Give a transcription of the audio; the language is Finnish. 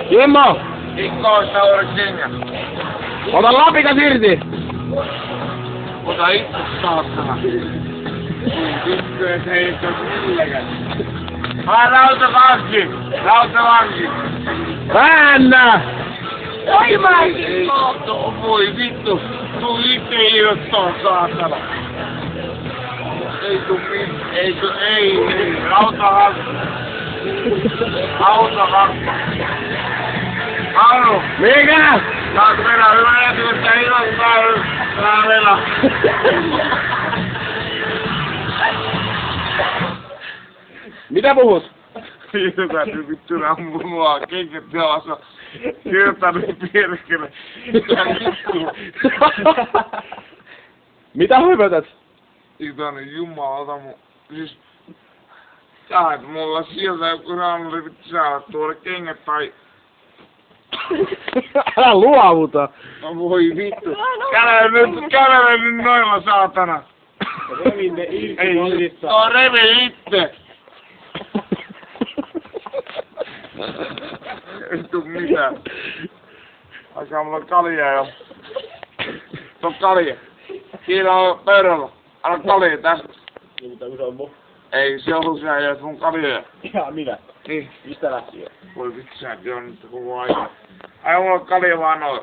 Kimmo! Mikko on sitä uudet kengät. Ota lapikas irti! Ota itse saatana. Vittu, et heitä millekään. Hae rautavanki! Rautavanki! Väännä! Oi mä Kimmo! Voi vittu! Tuu itse irrottaa saatana. Ei tuu ei. Rautavanki! Rautavanki! Aunu! Mikä? Saat mennä hyvä etystä ilottaa mennä. Mitä puhut? Hirveästi vittu ammuu mua kengät jalassa. Kirjoittanut perkele. Mitä vittu? Mitä hypätät? Itonen jumalauta mun. Siis... Sä et mulla sieltä joku raamuri vittu sä oot tuoda kengät tai... Älä luovuta! No voi vittu. Kävele nyt noilla saatana. Revi ne irti. Ei, no revi itse. Ei tuu mitään. Alkaa mulla kaljaa jo. Se on kalja. Siinä on pöydällä. Anna kalja tästä. Mitä kun se on mun? Ei se ollut sinä jäät mun kaljoja. Jaa, minä? Niin. Mistä lähtien? Voi vittu säkin on nyt koko ajan. Ai mulla on kalja vaan noin.